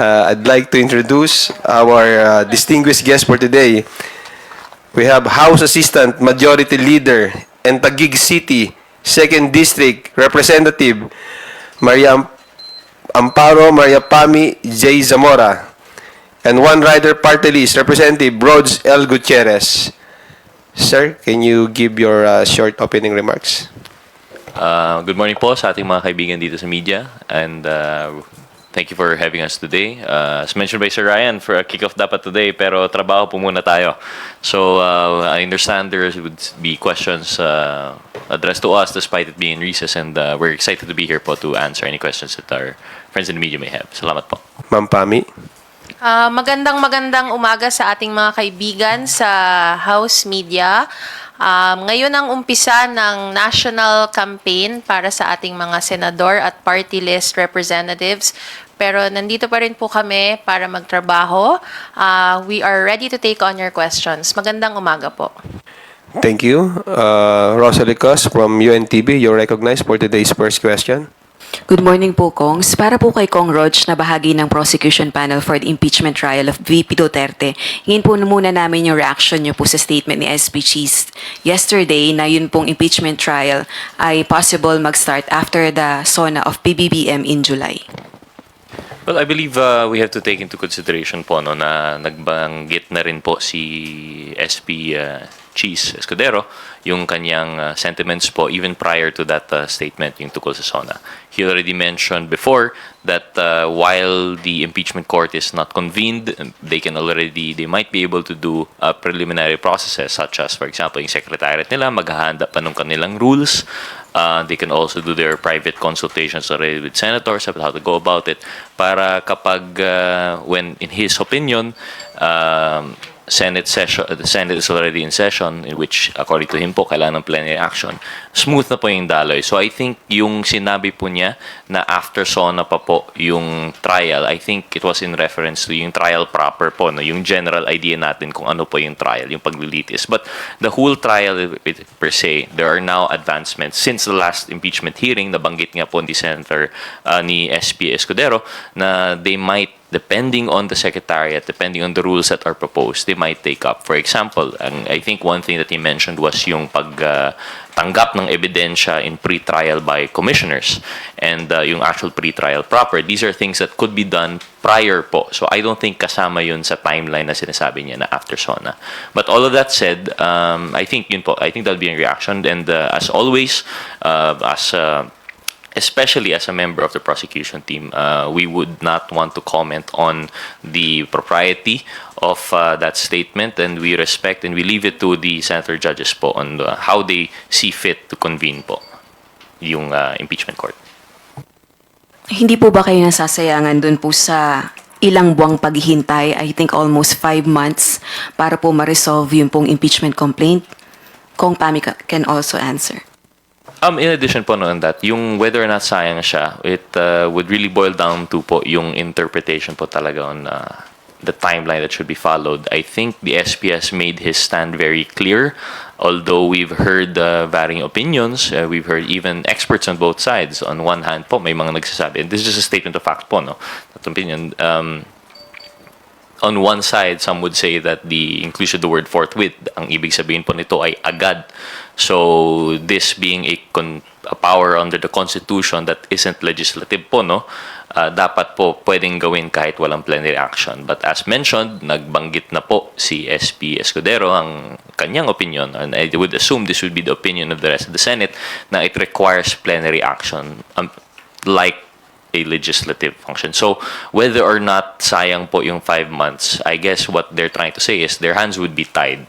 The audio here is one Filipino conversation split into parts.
I'd like to introduce our distinguished guest for today. We have House Assistant Majority Leader and Taguig City, 2nd District Representative Maria Amparo Maria Pami J. Zamora, and One Rider Party List Representative Rhodes L. Gutierrez. Sir, can you give your short opening remarks? Good morning po sa ating mga kaibigan dito sa media, and thank you for having us today. As mentioned by Sir Ryan, for a kick-off dapat today, pero trabaho po muna tayo. So I understand there would be questions addressed to us despite it being recess, and we're excited to be here po to answer any questions that our friends in the media may have. Salamat po. Ma'am Pami. Magandang umaga sa ating mga kaibigan sa House Media. Ngayon ang umpisa ng national campaign para sa ating mga senador at party list representatives. Pero nandito pa rin po kami para magtrabaho. We are ready to take on your questions. Magandang umaga po. Thank you. Rosalie Cos from UNTV, you're recognized for today's first question. Good morning po, Kongs. Para po kay Kong Rog na bahagi ng prosecution panel for the impeachment trial of VP Duterte, ngayon po muna namin yung reaction niyo po sa statement ni SP Cheese yesterday na yun pong impeachment trial ay possible mag-start after the SONA of PBBM in July. Well, I believe we have to take into consideration po no, na nagbanggit na rin po si SP Cheese Escudero yung kanyang sentiments po even prior to that statement yung tukol sa SONA. He already mentioned before that while the impeachment court is not convened, they might be able to do preliminary processes such as, for example, yung secretariat nila maghahanda pa ng kanilang rules. They can also do their private consultations already with senators about how to go about it para kapag when in his opinion the Senate is already in session, in which, according to him po, kailangan ng plenary action. Smooth na po yung daloy. So I think yung sinabi po niya na after SONA pa po yung trial, I think it was in reference to yung trial proper po, no? Yung general idea natin kung ano po yung trial, yung paglilitis. But the whole trial per se, there are now advancements. Since the last impeachment hearing, nabanggit nga po ni Senator ni SP Escudero na they might, depending on the secretariat, depending on the rules that are proposed, they might take up. For example, I think one thing that he mentioned was yung pagtanggap ng ebidensya in pre-trial by commissioners and yung actual pre-trial proper. These are things that could be done prior po. So I don't think kasama yun sa timeline na sinasabi niya na after SONA. But all of that said, I think yun po, I think that'll be a reaction. And as always, especially as a member of the prosecution team, we would not want to comment on the propriety of that statement, and we respect and we leave it to the senator judges po on how they see fit to convene po yung impeachment court. Hindi po ba kayo nasasayangan dun po sa ilang buwang paghihintay, I think almost 5 months, para po ma-resolve yung pong impeachment complaint? Kong Pami can also answer. In addition po on that, yung whether or not sayang siya, it would really boil down to po yung interpretation po talaga on the timeline that should be followed. I think the SPS made his stand very clear. Although we've heard varying opinions, we've heard even experts on both sides. On one hand po, may mga nagsasabi, and this is just a statement of fact po, no? That opinion. On one side, some would say that the inclusion of the word forthwith, ang ibig sabihin po nito ay agad. So this being a power under the Constitution that isn't legislative po, no? Dapat po pwedeng gawin kahit walang plenary action. But as mentioned, nagbanggit na po si SP Escudero ang kanyang opinion, and I would assume this would be the opinion of the rest of the Senate, na it requires plenary action like a legislative function. So whether or not sayang po yung 5 months, I guess what they're trying to say is their hands would be tied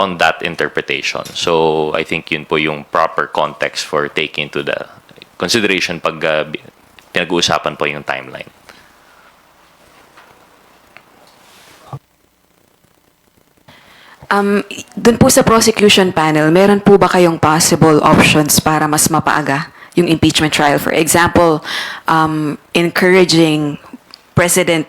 on that interpretation. So I think yun po yung proper context for taking into the consideration pag pinag-uusapan po yung timeline. Dun po sa prosecution panel, meron po ba kayong possible options para mas mapaaga yung impeachment trial? For example, encouraging President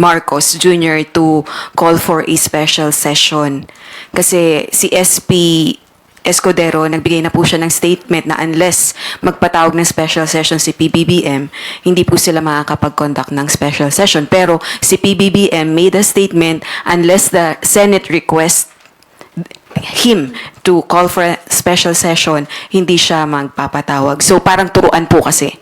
Marcos Jr. to call for a special session. Kasi si SP Escudero, nagbigay na po siya ng statement na unless magpatawag ng special session si PBBM, hindi po sila makakapag-conduct ng special session. Pero si PBBM made a statement unless the Senate requests him to call for a special session, hindi siya magpapatawag. So parang turuan po kasi.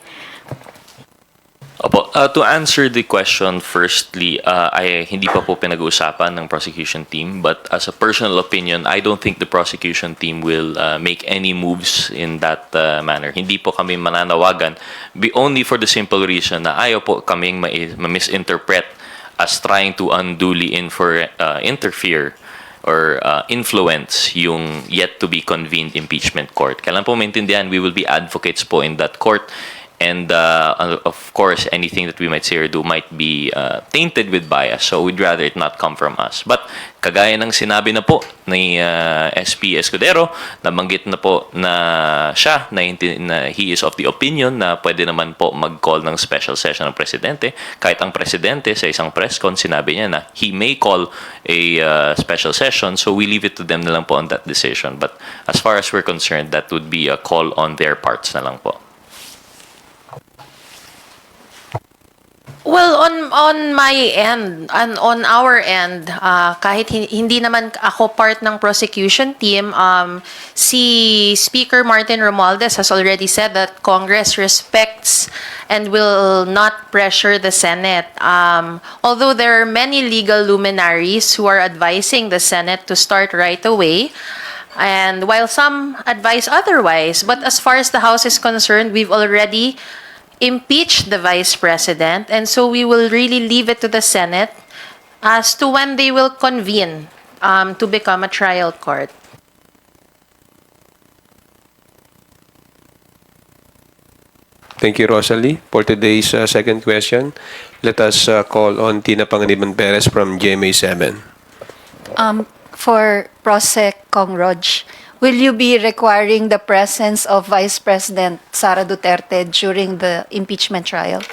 Opo, to answer the question, firstly, ay hindi pa po pinag-uusapan ng prosecution team, but as a personal opinion, I don't think the prosecution team will make any moves in that manner. Hindi po kami mananawagan, only for the simple reason na ayaw po kaming ma-misinterpret as trying to unduly interfere or influence yung yet to be convened impeachment court. Kailan po maintindihan, we will be advocates po in that court. And of course, anything that we might say or do might be tainted with bias. So we'd rather it not come from us. But kagaya ng sinabi na po ni SP Escudero, nabanggit na po na siya, na he is of the opinion na pwede naman po mag-call ng special session ng presidente. Kahit ang presidente sa isang press con, sinabi niya na he may call a special session. So we leave it to them na lang po on that decision. But as far as we're concerned, that would be a call on their parts na lang po. Well, on my end, and on our end, kahit hindi naman ako part ng prosecution team, si Speaker Martin Romualdez has already said that Congress respects and will not pressure the Senate. Although there are many legal luminaries who are advising the Senate to start right away, and while some advise otherwise, but as far as the House is concerned, we've already impeach the Vice President, and so we will really leave it to the Senate as to when they will convene to become a trial court. Thank you, Rosalie. For today's second question, let us call on Tina Pangaliban Perez from GMA7. For Prosec Kong Rog, will you be requiring the presence of Vice President Sara Duterte during the impeachment trial?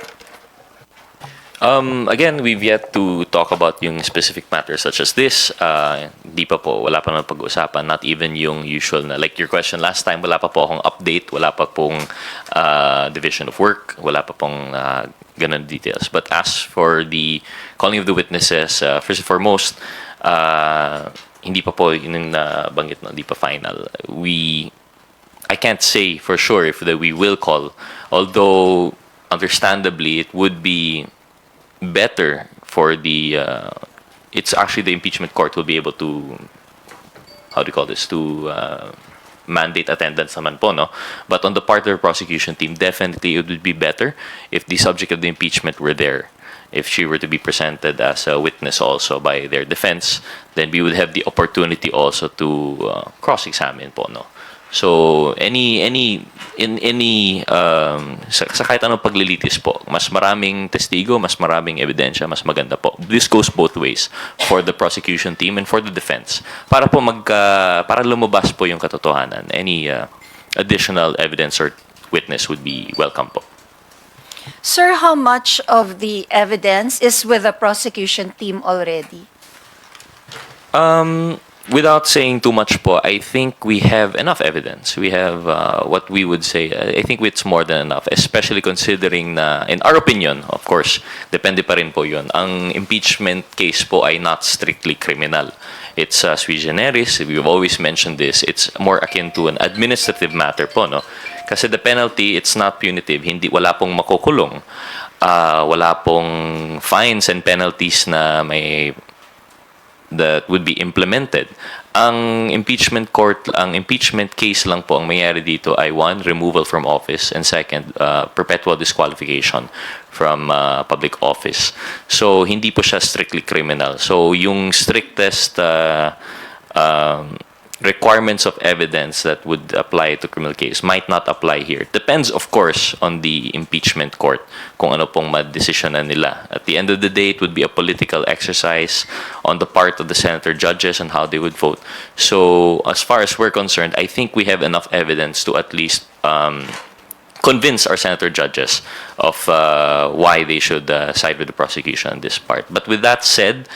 Again, we've yet to talk about yung specific matters such as this. Di pa po, wala pa na pag-uusapan. Not even yung usual na, like your question last time, wala pa po akong update, wala pa pong division of work, wala pa pong ganun details. But as for the calling of the witnesses, first and foremost, hindi pa po yun nabanggit na, hindi pa final. I can't say for sure if that we will call, although understandably it would be better for the it's actually the impeachment court will be able to, how do you call this, to mandate attendance naman po, no? But on the part of the prosecution team, definitely it would be better if the subject of the impeachment were there. If she were to be presented as a witness also by their defense, then we would have the opportunity also to cross-examine po, no? So sa kahit anong paglilitis po, mas maraming testigo, mas maraming ebidensya, mas maganda po. This goes both ways for the prosecution team and for the defense. Para po para lumabas po yung katotohanan. Any additional evidence or witness would be welcome po. Sir, how much of the evidence is with the prosecution team already? Without saying too much po, I think we have enough evidence. We have what we would say, I think it's more than enough, especially considering na, in our opinion, of course, depende pa rin po yun, ang impeachment case po ay not strictly criminal. It's sui generis, we've always mentioned this, it's more akin to an administrative matter po, no? Kasi the penalty, it's not punitive, wala pong makukulong, wala pong fines and penalties na that would be implemented. Ang impeachment case lang po ang mayayari dito ay one, removal from office, and second, perpetual disqualification from public office. So hindi po siya strictly criminal. So yung strictest requirements of evidence that would apply to criminal case might not apply here. Depends, of course, on the impeachment court kung ano pong madesisyonan nila. At the end of the day, it would be a political exercise on the part of the senator judges and how they would vote. So, as far as we're concerned, I think we have enough evidence to at least convince our senator judges of why they should side with the prosecution on this part. But with that said,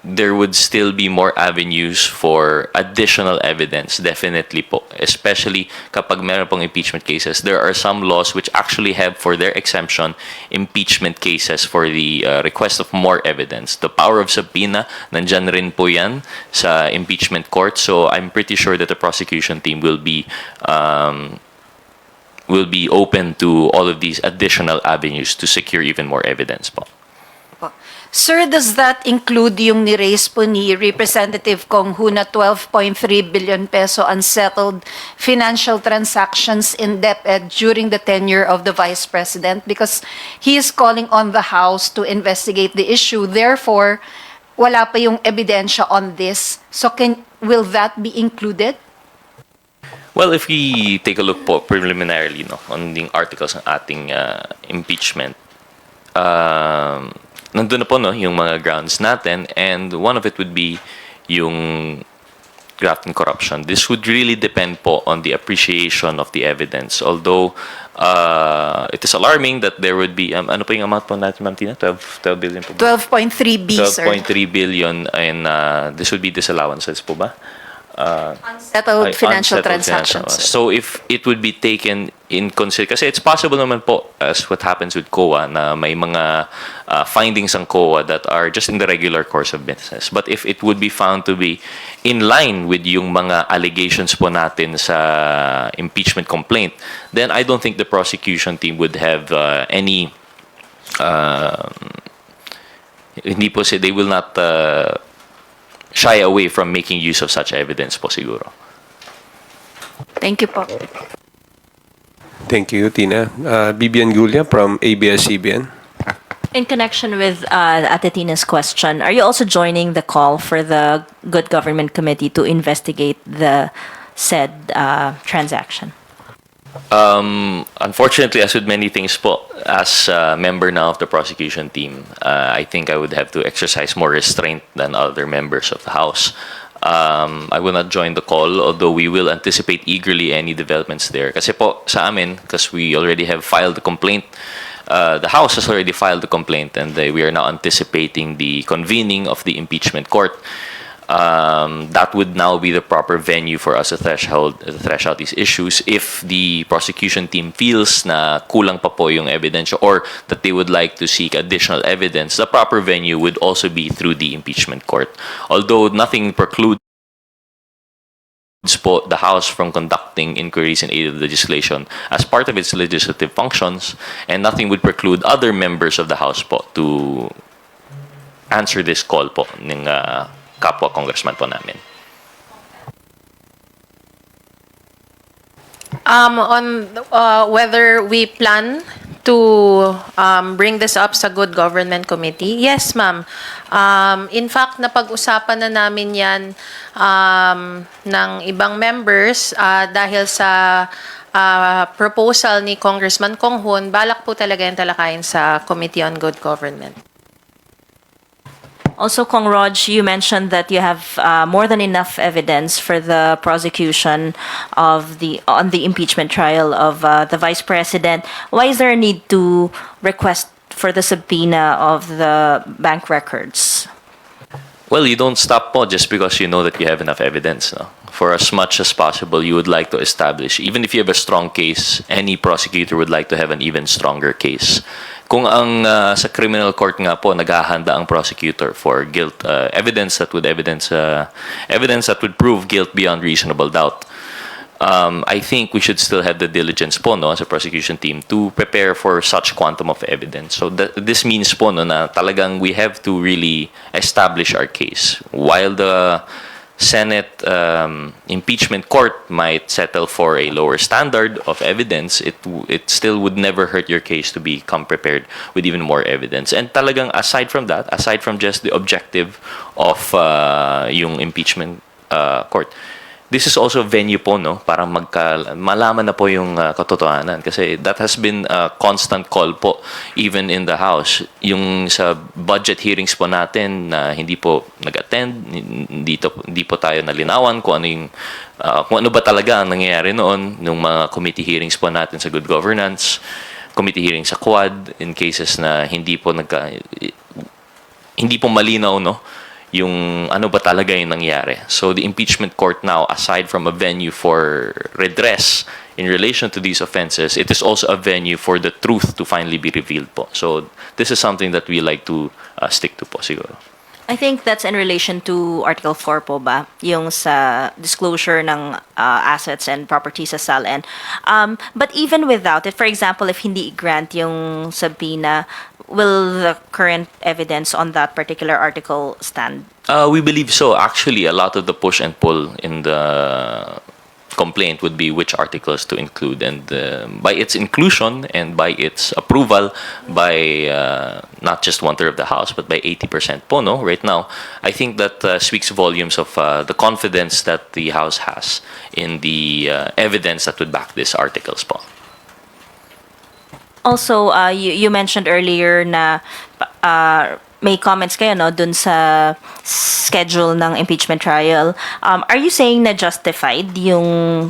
there would still be more avenues for additional evidence, definitely po. Especially kapag meron pong impeachment cases. There are some laws which actually have for their exemption impeachment cases for the request of more evidence. The power of subpoena, nandyan rin po yan sa impeachment court. So I'm pretty sure that the prosecution team will be open to all of these additional avenues to secure even more evidence po. Sir, does that include yung ni-raise po ni Representative Kong Hu na 12.3 billion peso unsettled financial transactions in DepEd during the tenure of the Vice President? Because he is calling on the House to investigate the issue. Therefore, wala pa yung ebidensya on this. So will that be included? Well, if we take a look po preliminarily on the articles ng ating impeachment, nandun na po yung mga grounds natin, and one of it would be yung graft and corruption. This would really depend po on the appreciation of the evidence. Although it is alarming that there would be ano po yung amount po natin, Ma'am Tina? 12 billion po ba? 12.3 B, sir. 12.3 billion, and this would be disallowances po ba? Unsettled financial unsettled transactions. financial. So if it would be taken in consider, kasi it's possible naman po, as what happens with COA, na may mga findings ang COA that are just in the regular course of business. But if it would be found to be in line with yung mga allegations po natin sa impeachment complaint, then I don't think the prosecution team would have any hindi po they will not shy away from making use of such evidence po siguro. Thank you po. Thank you, Tina. Bibian Gulia from ABS-CBN. In connection with Ate Tina's question, are you also joining the call for the Good Government Committee to investigate the said transaction? Unfortunately, as with many things po, as a member now of the prosecution team, I think I would have to exercise more restraint than other members of the House. I will not join the call, although we will anticipate eagerly any developments there. Kasi po sa amin, because we already have filed the complaint, the House has already filed the complaint, and we are now anticipating the convening of the impeachment court. That would now be the proper venue for us to thresh out these issues. If the prosecution team feels na kulang pa po yung evidence or that they would like to seek additional evidence, the proper venue would also be through the impeachment court. Although nothing precludes po the House from conducting inquiries in aid of legislation as part of its legislative functions, and nothing would preclude other members of the House po to answer this call po ng kapwa congressman po namin. On whether we plan to bring this up sa Good Government Committee, yes, ma'am. In fact, napag-usapan na namin yan ng ibang members dahil sa proposal ni Congressman Kong Hun, balak po talaga yung talakayin sa Committee on Good Government. Also, Kong Rog, you mentioned that you have more than enough evidence for the prosecution on the impeachment trial of the Vice President. Why is there a need to request for the subpoena of the bank records? Well, you don't stop po just because you know that you have enough evidence. No? For as much as possible, you would like to establish, even if you have a strong case, any prosecutor would like to have an even stronger case. Kung ang sa criminal court nga po naghahanda ang prosecutor for guilt evidence that would prove guilt beyond reasonable doubt, I think we should still have the diligence po no as a prosecution team to prepare for such quantum of evidence. So this means po no na talagang we have to really establish our case. While the Senate impeachment court might settle for a lower standard of evidence, it still would never hurt your case to become prepared with even more evidence. And talagang aside from that, aside from just the objective of yung impeachment court, this is also a venue po no para malaman na po yung katotohanan, kasi that has been a constant call po even in the House. Yung sa budget hearings po natin na hindi po nag-attend, hindi po tayo nalinawan kung ano ba talaga ang nangyayari noon nung mga committee hearings po natin sa good governance, committee hearings sa Quad, in cases na hindi po malinaw no yung ano ba talaga yung nangyari. So the impeachment court now, aside from a venue for redress in relation to these offenses, it is also a venue for the truth to finally be revealed po. So this is something that we like to stick to po siguro. I think that's in relation to Article 4 po ba? Yung sa disclosure ng assets and properties sa SALN. But even without it, for example, if hindi grant yung subpoena, will the current evidence on that particular article stand? We believe so. Actually, a lot of the push and pull in the complaint would be which articles to include, and by its inclusion and by its approval by not just 1/3 of the House but by 80% po, no, right now, I think that speaks volumes of the confidence that the House has in the evidence that would back these articles po. Also, you mentioned earlier na may comments kayo no dun sa schedule ng impeachment trial. Are you saying na justified yung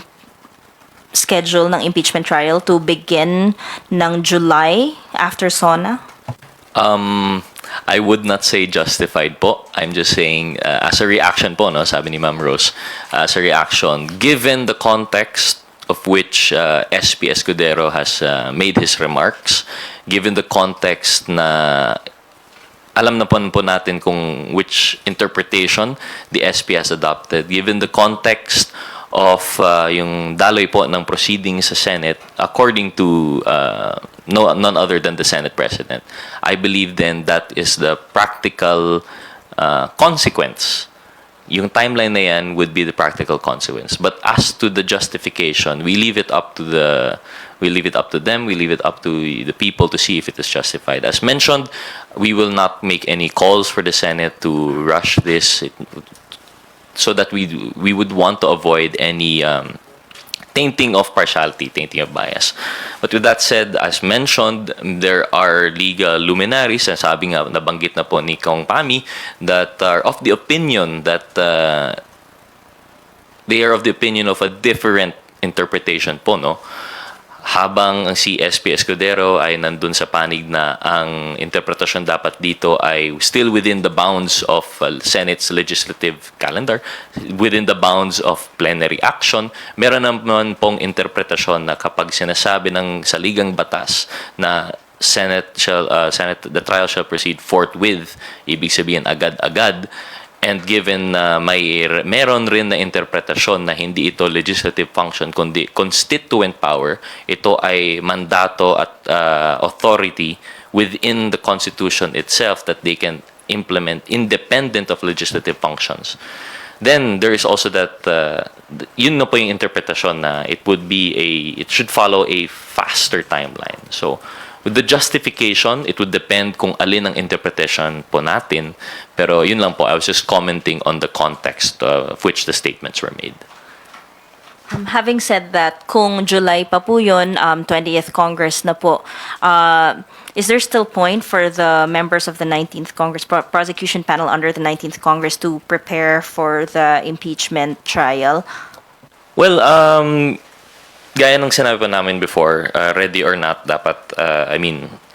schedule ng impeachment trial to begin ng July after SONA? I would not say justified po. I'm just saying as a reaction po, no, sabi ni Ma'am Rose, as a reaction given the context of which SP Escudero has made his remarks, given the context na alam na po natin kung which interpretation the SP has adopted, given the context of yung daloy po ng proceedings sa Senate according to none other than the Senate President. I believe then that is the practical consequence. Yung timeline na yan would be the practical consequence. But as to the justification, we leave it up to them, we leave it up to the people to see if it is justified. As mentioned, we will not make any calls for the Senate to rush this so that we would want to avoid any tainting of partiality, tainting of bias. But with that said, as mentioned, there are legal luminaries, and sabi nga, nabanggit na po ni Kong Pami, that are of the opinion that they are of the opinion of a different interpretation po, no? Habang ang si SP Escudero ay nandun sa panig na ang interpretasyon dapat dito ay still within the bounds of Senate's legislative calendar, within the bounds of plenary action. Meron naman pong interpretasyon na kapag sinasabi ng saligang batas na the trial shall proceed forthwith, ibig sabihin agad-agad. And given na meron rin na interpretasyon na hindi ito legislative function kundi constituent power, ito ay mandato at authority within the Constitution itself that they can implement independent of legislative functions. Then there is also that yun na po yung interpretasyon na it should follow a faster timeline. So with the justification, it would depend kung alin ang interpretation po natin. Pero yun lang po, I was just commenting on the context of which the statements were made. Having said that, kung July pa po yun, 20th Congress na po, is there still point for the members of the 19th Congress, prosecution panel under the 19th Congress to prepare for the impeachment trial? Well, gaya ng sinabi pa namin before, ready or not, dapat,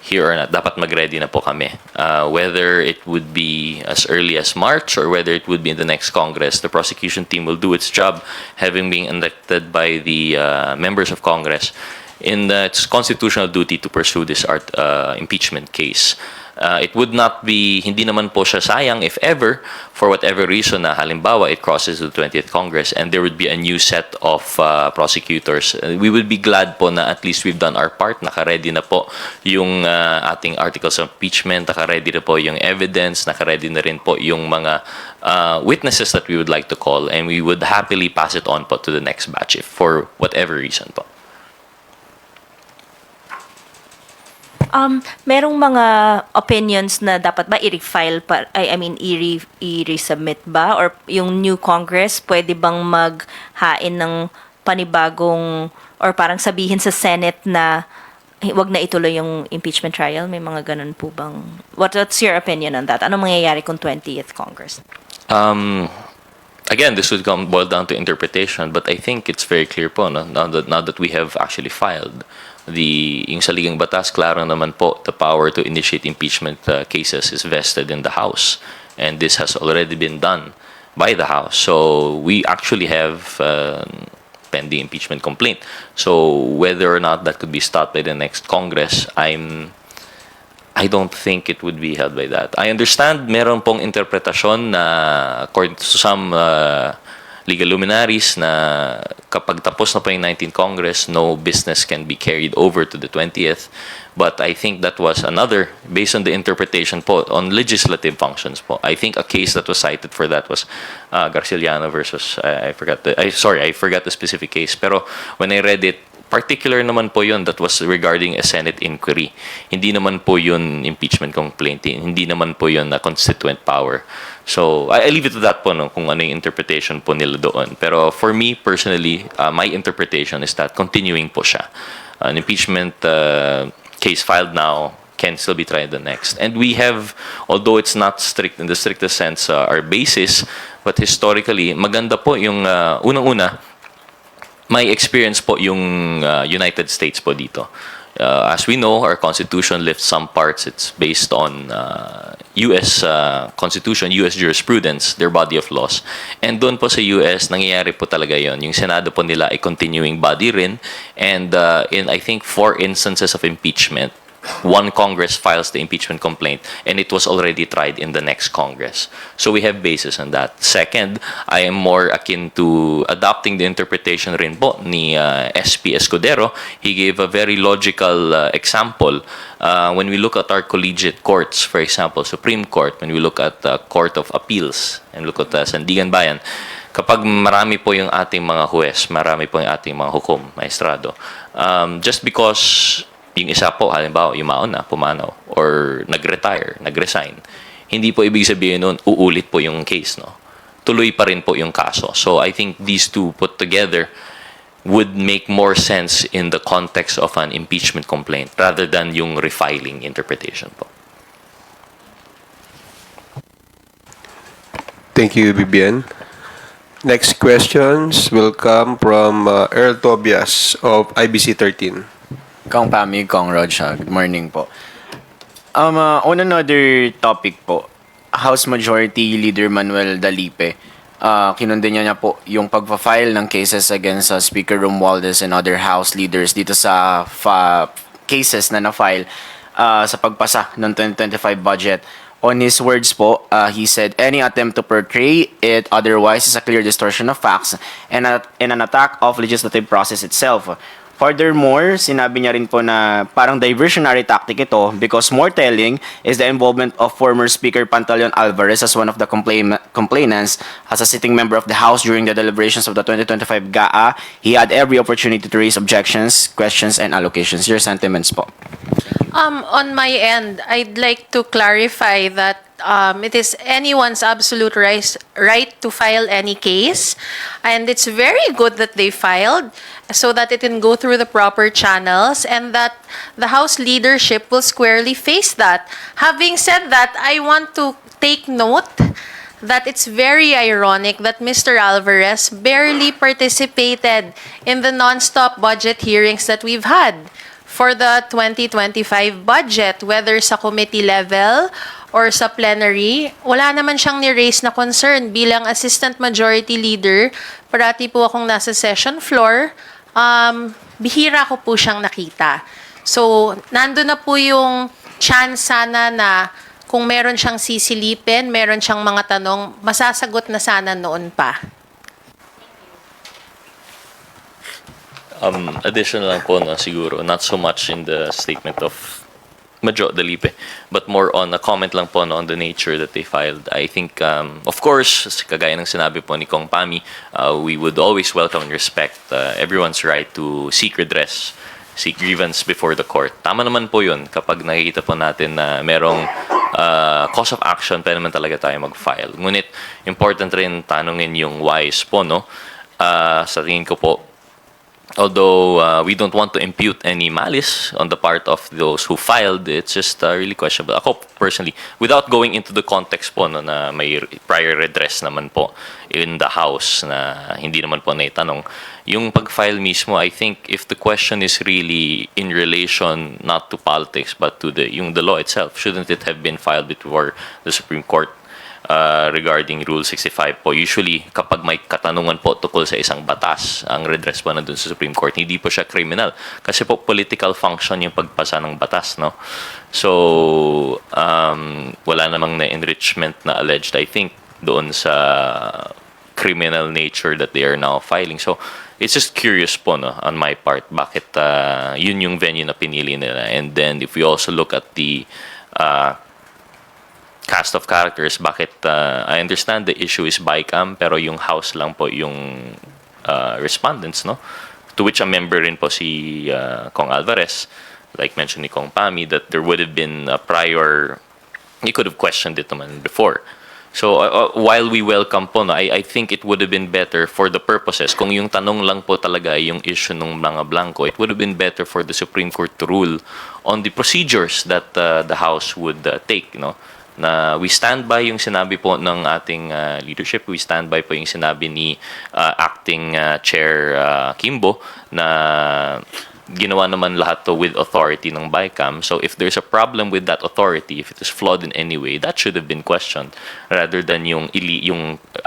here or not, dapat mag-ready na po kami. Whether it would be as early as March or whether it would be in the next Congress, the prosecution team will do its job, having been elected by the members of Congress in its constitutional duty to pursue this impeachment case. It would not be, hindi naman po siya sayang if ever, for whatever reason na halimbawa it crosses the 20th Congress and there would be a new set of prosecutors. We would be glad po na at least we've done our part, naka-ready na po yung ating articles of impeachment, naka-ready na po yung evidence, naka-ready na rin po yung mga witnesses that we would like to call, and we would happily pass it on po to the next batch if for whatever reason po. Merong mga opinions na dapat ba i-refile pa, i-resubmit ba? Or yung new Congress, pwede bang maghain ng panibagong, or parang sabihin sa Senate na wag na ituloy yung impeachment trial? May mga ganun po bang? What's your opinion on that? Ano mangyayari kung 20th Congress? Again, this would boil down to interpretation, but I think it's very clear po, no? Now that we have actually filed yung saligang batas, klaro naman po, the power to initiate impeachment cases is vested in the House. and this has already been done by the House. So we actually have pending impeachment complaint. So whether or not that could be stopped by the next Congress, I don't think it would be held by that. I understand meron pong interpretasyon na according to some legal luminaries na kapag tapos na po yung 19th Congress, no business can be carried over to the 20th. But I think that was another, based on the interpretation po, on legislative functions po. I think a case that was cited for that was Garciliano versus, I forgot the specific case. Pero when I read it, particular naman po yun that was regarding a Senate inquiry. Hindi naman po yun impeachment complaint. Hindi naman po yun na constituent power. So, I leave it to that po, no, kung ano yung interpretation po nila doon. Pero for me, personally, my interpretation is that continuing po siya. An impeachment case filed now can still be tried the next. And we have, although it's not strict in the strictest sense, our basis, but historically, maganda po yung unang-una, may experience po yung United States po dito. As we know, our Constitution lifts some parts. It's based on U.S. Constitution, U.S. jurisprudence, their body of laws. And doon po sa U.S., nangyayari po talaga yon. Yung Senado po nila ay continuing body rin. And in, I think, 4 instances of impeachment, one Congress files the impeachment complaint and it was already tried in the next Congress. So we have basis on that. Second, I am more akin to adopting the interpretation rin po ni SP Escudero. He gave a very logical example. When we look at our collegiate courts, for example, Supreme Court, when we look at the Court of Appeals and look at Sandigan Bayan, kapag marami po yung ating mga huwes, marami po yung ating mga hukom, maestrado, just because yung isa po, halimbawa, yumaon na, pumanaw, or nag-retire, nag-resign, hindi po ibig sabihin nun, uulit po yung case, no? Tuloy pa rin po yung kaso. So I think these two put together would make more sense in the context of an impeachment complaint rather than yung refiling interpretation po. Thank you, Bibian. Next questions will come from Earl Tobias of IBC 13. Kong Pami, Kong Rod siya. Good morning po. On another topic po, House Majority Leader Manuel Dalipe, kinundin niya po yung pagpa-file ng cases against Speaker Romualdez and other House leaders dito sa cases na na-file sa pagpasa ng 2025 budget. On his words po, he said, any attempt to portray it otherwise is a clear distortion of facts and an attack of legislative process itself. Furthermore, sinabi niya rin po na parang diversionary tactic ito because more telling is the involvement of former Speaker Pantaleon Alvarez as one of the complainants. As a sitting member of the House during the deliberations of the 2025 GAA, he had every opportunity to raise objections, questions, and allocations. Your sentiments po. On my end, I'd like to clarify that it is anyone's absolute right to file any case, and it's very good that they filed so that it can go through the proper channels and that the House leadership will squarely face that. Having said that, I want to take note that it's very ironic that Mr. Alvarez barely participated in the non-stop budget hearings that we've had for the 2025 budget, whether sa committee level or sa plenary. Wala naman siyang ni-raise na concern. Bilang Assistant Majority Leader, parati po akong nasa session floor, bihira ko po siyang nakita. So, nandun na po yung chance sana na kung meron siyang sisilipin, meron siyang mga tanong, masasagot na sana noon pa. Additional lang po, no, siguro, not so much in the statement of Major Dalipe, but more on a comment lang po, no, on the nature that they filed. I think, of course, kagaya ng sinabi po ni Kong Pami, we would always welcome and respect everyone's right to seek redress, seek grievance before the court. Tama naman po yun kapag nakikita po natin na merong cause of action, pwede naman talaga tayo mag-file. Ngunit, important rin tanungin yung whys po, no? Sa tingin ko po, although we don't want to impute any malice on the part of those who filed, it's just really questionable. Ako personally, without going into the context po, no, na may prior redress naman po in the House na hindi naman po naitanong, yung pag-file mismo, I think if the question is really in relation not to politics but to the law itself, shouldn't it have been filed before the Supreme Court? regarding Rule 65 po. Usually, kapag may katanungan po tukol sa isang batas, ang redress po nandun sa Supreme Court, hindi po siya criminal. Kasi po, political function yung pagpasa ng batas, no? So, wala namang na-enrichment na alleged, I think, doon sa criminal nature that they are now filing. So, it's just curious po, no, on my part, bakit yun yung venue na pinili nila. And then, if we also look at the cast of characters, bakit I understand the issue is bycam, pero yung house lang po yung respondents, no? To which a member rin po si Kong Alvarez, like mentioned ni Kong Pami, that there would have been a prior, you could have questioned it naman before. So while we welcome po, no, I think it would have been better for the purposes, kung yung tanong lang po talaga yung issue ng mga blanco, it would have been better for the Supreme Court to rule on the procedures that the House would take, no? Na we stand by yung sinabi po ng ating leadership, we stand by po yung sinabi ni acting chair Kimbo na ginawa naman lahat to with authority ng BICAM. So if there's a problem with that authority, if it is flawed in any way, that should have been questioned rather than yung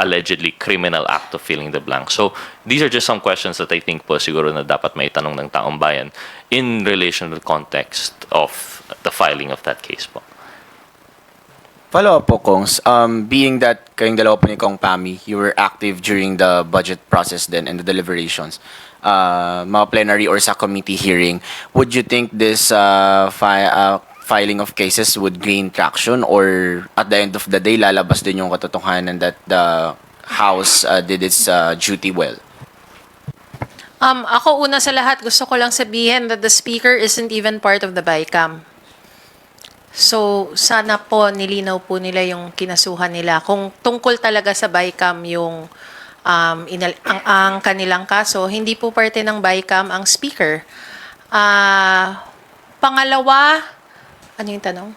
allegedly criminal act of filling the blank. So these are just some questions that I think po siguro na dapat may tanong ng taong bayan in relation to the context of the filing of that case po. Follow-up po, Kongs. Being that kayong dalawa po ni Kong Pami, you were active during the budget process then and the deliberations, mga plenary or sa committee hearing, would you think this filing of cases would gain traction, or at the end of the day, lalabas din yung katotohanan that the House did its duty well? Ako una sa lahat, gusto ko lang sabihin that the Speaker isn't even part of the BICAM. So, sana po nilinaw po nila yung kinasuhan nila. Kung tungkol talaga sa BICAM yung ang kanilang kaso, hindi po parte ng BICAM ang speaker. Pangalawa, ano yung tanong?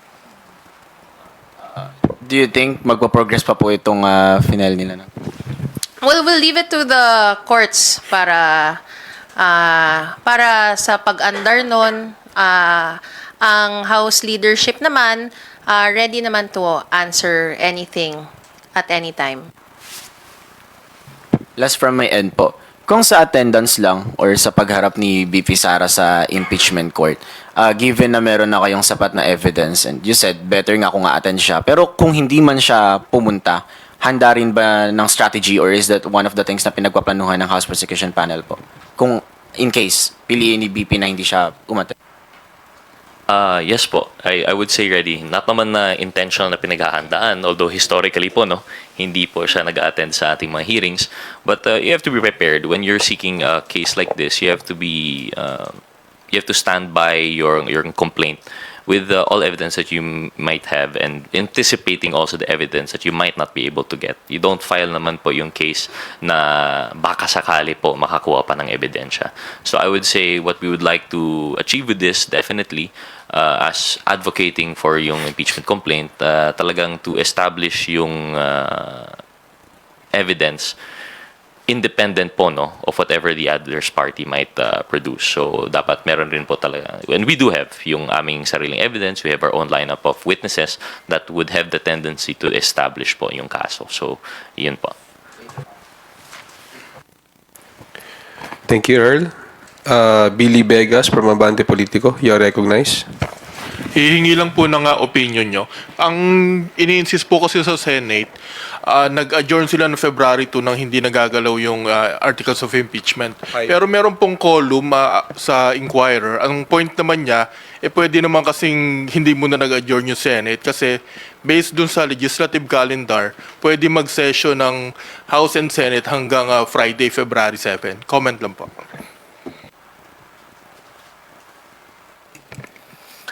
Do you think magpa-progress pa po itong final nila? Well, we'll leave it to the courts para sa pag-andar nun. Ang House leadership naman, ready naman to answer anything at any time. Last from my end po, kung sa attendance lang or sa pagharap ni BP Sara sa impeachment court, given na meron na kayong sapat na evidence, and you said better nga kung a-attend siya, pero kung hindi man siya pumunta, handa rin ba ng strategy, or is that one of the things na pinagpaplanuhan ng House Prosecution Panel po? Kung in case, piliin ni BP na hindi siya umattend. Yes po, I would say ready. Not naman na intentional na pinaghahandaan, although historically po, no, hindi po siya nag-attend sa ating mga hearings. But you have to be prepared. When you're seeking a case like this, you have to stand by your complaint with all evidence that you might have, and anticipating also the evidence that you might not be able to get. You don't file naman po yung case na baka sakali po makakuha pa ng ebidensya. So I would say what we would like to achieve with this, definitely, as advocating for yung impeachment complaint, talagang to establish yung evidence independent po, no, of whatever the other's party might produce. So dapat meron rin po talaga, and we do have yung aming sariling evidence, we have our own lineup of witnesses that would have the tendency to establish po yung kaso. So yun po. Thank you, Earl. Billy Vegas from Abante Politico, you are recognized. Hihingi lang po ng opinion nyo. Ang ini-insist po kasi sa Senate, nag-adjourn sila no February 2 nang hindi nagagalaw yung articles of impeachment. Pero meron pong column sa Inquirer. Ang point naman niya, pwede naman kasing hindi muna nag-adjourn yung Senate kasi based dun sa legislative calendar, pwede mag-session ng House and Senate hanggang Friday, February 7. Comment lang po.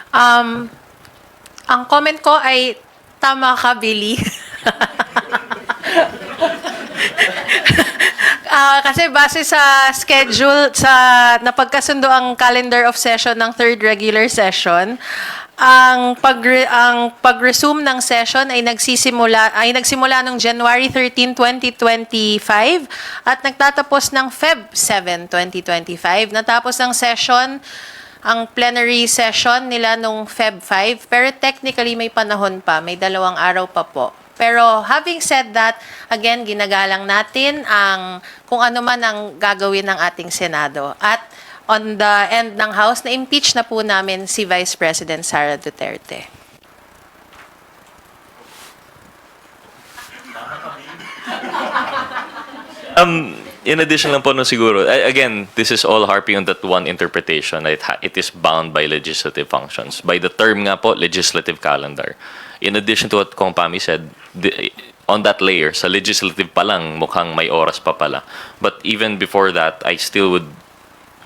Ang comment ko ay tama ka, Billy. Kasi base sa schedule, sa napagkasundo ang calendar of session ng third regular session, ang pag-resume ng session ay nagsimula noong January 13, 2025 at nagtatapos ng Feb 7, 2025. Natapos ang session, ang plenary session nila nung Feb 5, pero technically may panahon pa, may 2 araw pa po. Pero having said that, again, ginagalang natin ang kung ano man ang gagawin ng ating Senado. At on the end ng House, na-impeach na po namin si Vice President Sara Duterte. In addition lang po no siguro, again, this is all harping on that one interpretation. It is bound by legislative functions. By the term nga po, legislative calendar. In addition to what Kong Pami said, on that layer, sa legislative pa lang, mukhang may oras pa pala. But even before that,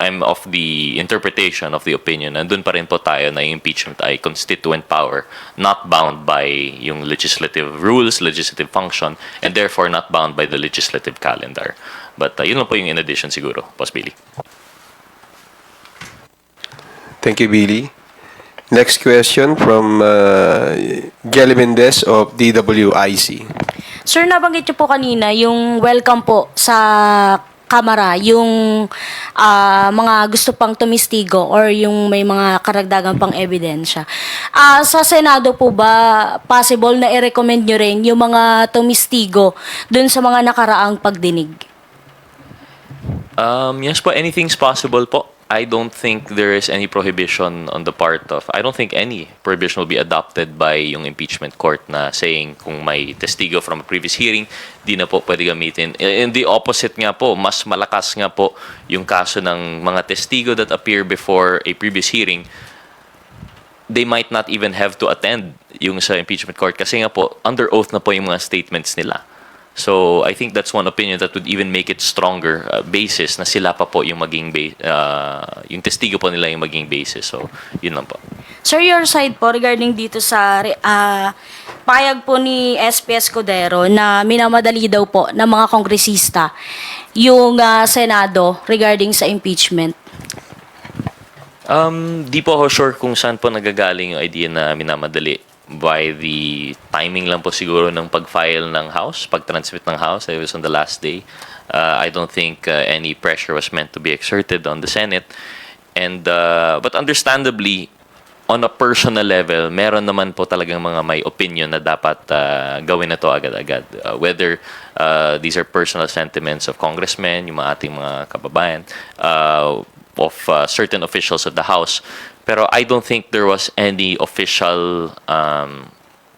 I'm of the interpretation of the opinion, nandun pa rin po tayo na yung impeachment ay constituent power, not bound by yung legislative rules, legislative function, and therefore not bound by the legislative calendar. But yun lang po yung in addition siguro, Boss Billy. Thank you, Billy. Next question from Jelly Mendez of DWIC. Sir, nabanggit niyo po kanina yung welcome po sa Kamara, yung mga gusto pang tumistigo or yung may mga karagdagan pang ebidensya. Sa Senado po ba possible na i-recommend nyo rin yung mga tumistigo dun sa mga nakaraang pagdinig? Yes po, anything's possible po. I don't think there is any prohibition on the part of, I don't think any prohibition will be adopted by yung impeachment court na saying kung may testigo from a previous hearing, di na po pwede gamitin. And the opposite nga po, mas malakas nga po yung kaso ng mga testigo that appear before a previous hearing. They might not even have to attend yung sa impeachment court kasi nga po, under oath na po yung mga statements nila. So, I think that's one opinion that would even make it stronger basis na sila pa po yung maging yung testigo po nila yung maging basis. So, yun lang po. Sir, your side po regarding dito sa payag po ni SP Escudero na minamadali daw po ng mga kongresista yung Senado regarding sa impeachment. Di po ako sure kung saan po nagagaling yung idea na minamadali. By the timing lang po siguro ng pag-file ng House, pag-transmit ng House. It was on the last day. I don't think any pressure was meant to be exerted on the Senate. And but understandably, on a personal level, meron naman po talagang mga may opinion na dapat gawin na to agad-agad. Whether these are personal sentiments of congressmen, yung mga ating mga kababayan, of certain officials of the House. Pero I don't think there was any official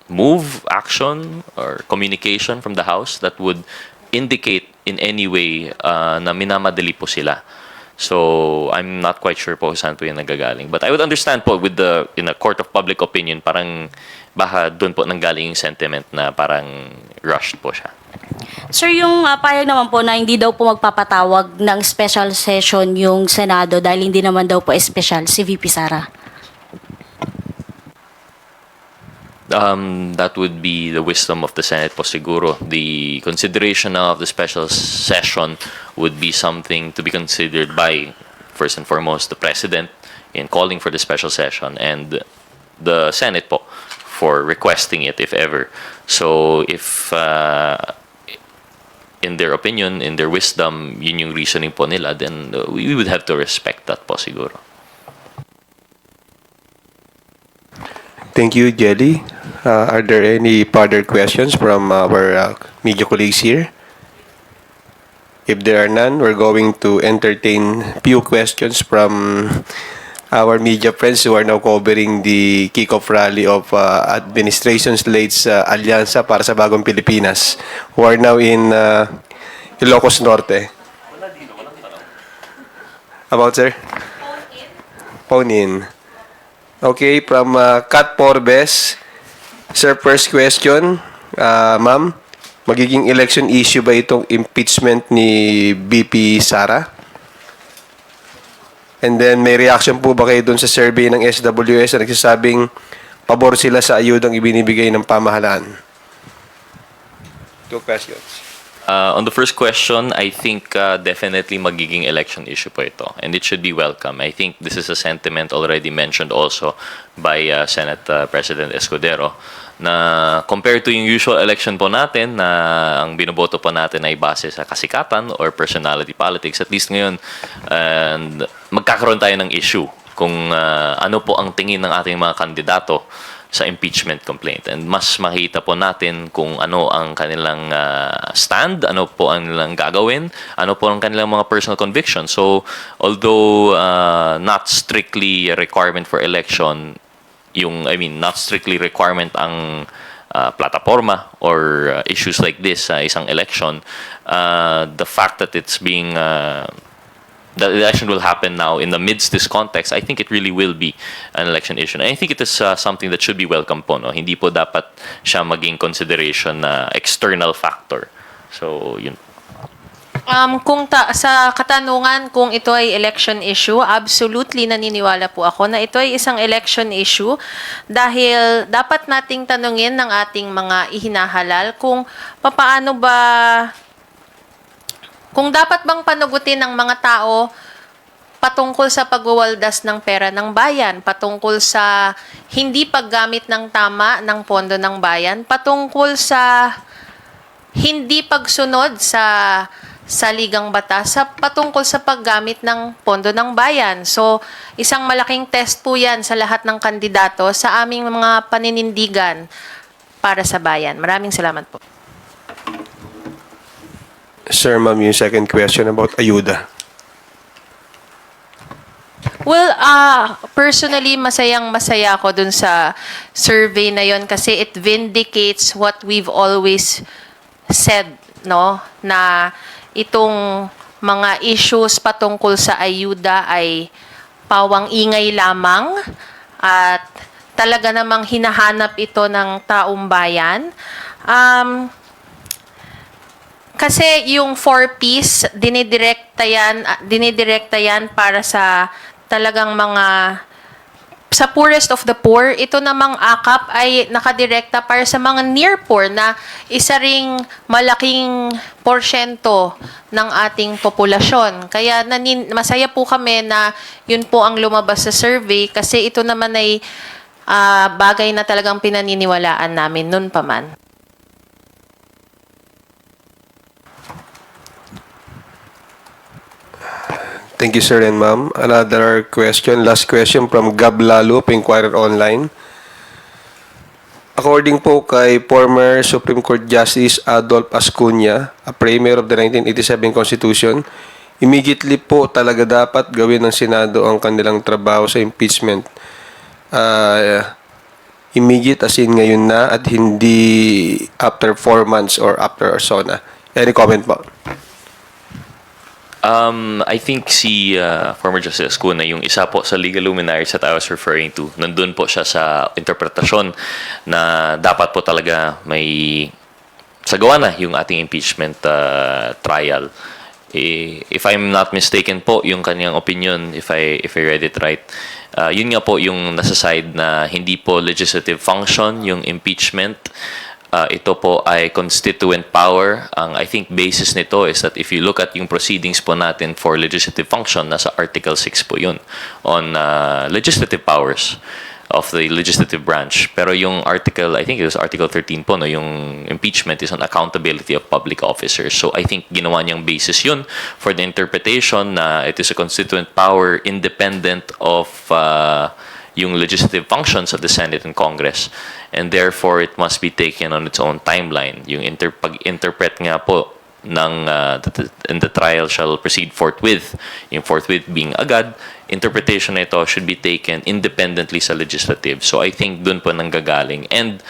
move, action, or communication from the House that would indicate in any way na minamadali po sila. So, I'm not quite sure po saan po yung nagagaling. But I would understand po in a court of public opinion, parang baka doon po nanggaling yung sentiment na parang rushed po siya. Sir, yung payag naman po na hindi daw po magpapatawag ng special session yung Senado dahil hindi naman daw po special si VP Sara. That would be the wisdom of the Senate po siguro. The consideration of the special session would be something to be considered by, first and foremost, the President in calling for the special session and the Senate po for requesting it if ever. So if in their opinion, in their wisdom, yun yung reasoning po nila, then we would have to respect that po siguro. Thank you, Jelly. Are there any further questions from our media colleagues here? If there are none, we're going to entertain few questions from our media friends who are now covering the kick-off rally of Administration Slate's Alyansa para sa Bagong Pilipinas, who are now in Ilocos Norte. About, sir? Phone in. Okay, from Kat Porbes. Sir, first question. Ma'am, magiging election issue ba itong impeachment ni VP Sara? And then, may reaction po ba kayo dun sa survey ng SWS na nagsasabing pabor sila sa ayudang ibinibigay ng pamahalaan? Two questions. On the first question, I think definitely magiging election issue po ito. And it should be welcome. I think this is a sentiment already mentioned also by Senate President Escudero na compared to yung usual election po natin na ang binoboto po natin ay base sa kasikatan or personality politics, at least ngayon, and magkakaroon tayo ng issue kung ano po ang tingin ng ating mga kandidato sa impeachment complaint. And mas makita po natin kung ano ang kanilang stand, ano po ang nilang gagawin, ano po ang kanilang mga personal convictions. So, although not strictly a requirement for election, not strictly requirement ang plataforma or issues like this sa isang election, the fact that it's being the election will happen now in the midst this context, I think it really will be an election issue. And I think it is something that should be welcome po. No? Hindi po dapat siya maging consideration na external factor. So, yun. Sa katanungan kung ito ay election issue, absolutely naniniwala po ako na ito ay isang election issue dahil dapat nating tanungin ng ating mga ihinahalal kung papaano ba, kung dapat bang panugutin ng mga tao patungkol sa pagwawaldas ng pera ng bayan, patungkol sa hindi paggamit ng tama ng pondo ng bayan, patungkol sa hindi pagsunod sa ligang batas patungkol sa paggamit ng pondo ng bayan. So, isang malaking test po yan sa lahat ng kandidato sa aming mga paninindigan para sa bayan. Maraming salamat po. Sir, ma'am, yung second question about ayuda. Well, personally, masayang-masaya ako dun sa survey na yon kasi it vindicates what we've always said, no? Na itong mga issues patungkol sa ayuda ay pawang ingay lamang at talaga namang hinahanap ito ng taong bayan. Kasi yung 4Ps, dinidirekta yan para sa talagang mga sa poorest of the poor. Ito namang akap ay nakadirekta para sa mga near poor na isa ring malaking porsyento ng ating populasyon. Kaya masaya po kami na yun po ang lumabas sa survey kasi ito naman ay bagay na talagang pinaniniwalaan namin nun pa man. Thank you, sir and ma'am. Another question, last question from Gab Lalo of Inquirer Online. According po kay former Supreme Court Justice Adolf Ascuna, a premier of the 1987 Constitution, immediately po talaga dapat gawin ng Senado ang kanilang trabaho sa impeachment. Immediate as in ngayon na at hindi after 4 months or after or so na. Any comment po? I think si former Justice Ascuna, yung isa po sa legal luminaries that I was referring to, nandun po siya sa interpretasyon na dapat po talaga may sagawa na yung ating impeachment trial. If I'm not mistaken po, yung kanyang opinion, if I read it right, yun nga po yung nasa side na hindi po legislative function yung impeachment. Ito po ay constituent power. Ang I think basis nito is that if you look at yung proceedings po natin for legislative function, nasa Article 6 po yun on legislative powers of the legislative branch. Pero yung article, I think it was Article 13 po, no, yung impeachment is on accountability of public officers. So I think ginawa niyang basis yun for the interpretation na it is a constituent power independent of yung legislative functions of the Senate and Congress. And therefore, it must be taken on its own timeline. Yung pag-interpret nga po ng and the trial shall proceed forthwith. Yung forthwith being agad, interpretation na ito should be taken independently sa legislative. So I think dun po nanggagaling. And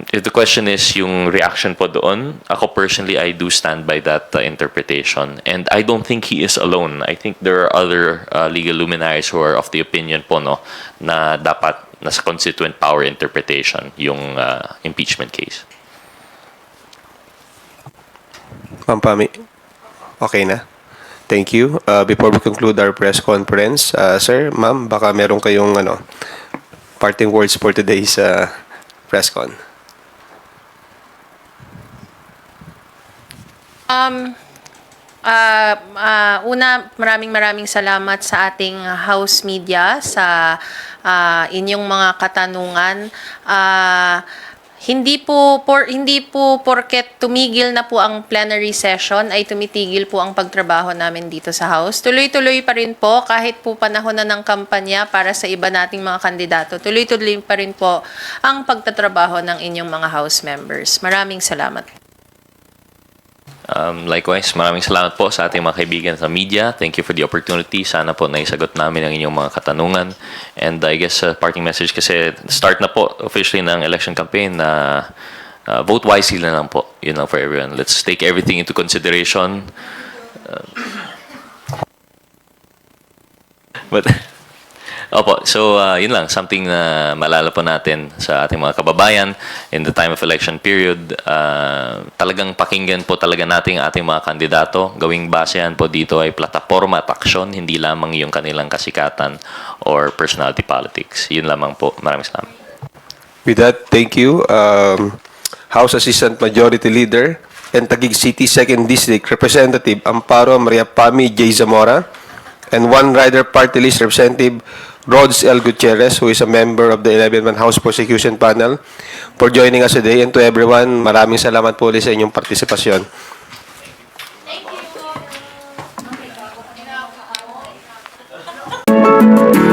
if the question is yung reaction po doon, ako personally, I do stand by that interpretation. And I don't think he is alone. I think there are other legal luminaries who are of the opinion po, no, na dapat nasa constituent power interpretation yung impeachment case. Ma'am Pami, okay na? Thank you. Before we conclude our press conference, sir, ma'am, baka meron kayong parting words for today's press con. Una, maraming salamat sa ating house media sa inyong mga katanungan. hindi po porket tumigil na po ang plenary session ay tumitigil po ang pagtrabaho namin dito sa House. Tuloy-tuloy pa rin po kahit po panahon na ng kampanya para sa iba nating mga kandidato. Tuloy-tuloy pa rin po ang pagtatrabaho ng inyong mga House members. Maraming salamat. Likewise, maraming salamat po sa ating mga kaibigan sa media. Thank you for the opportunity. Sana po naisagot namin ang inyong mga katanungan. And I guess parting message kasi start na po officially ng election campaign na vote wisely na lang po, for everyone. Let's take everything into consideration. Opo, so yun lang, something na malala po natin sa ating mga kababayan in the time of election period. Talagang pakinggan po talaga natin ating mga kandidato. Gawing basehan po dito ay plataforma at aksyon, hindi lamang yung kanilang kasikatan or personality politics. Yun lamang po. Maraming salamat. With that, thank you. House Assistant Majority Leader and Taguig City 2nd District Representative Amparo Maria Pami J. Zamora and One Rider Party List Representative Rods L. Gutierrez, who is a member of the 11-man House Prosecution Panel, for joining us today. And to everyone, maraming salamat po ulit sa inyong partisipasyon. Thank you.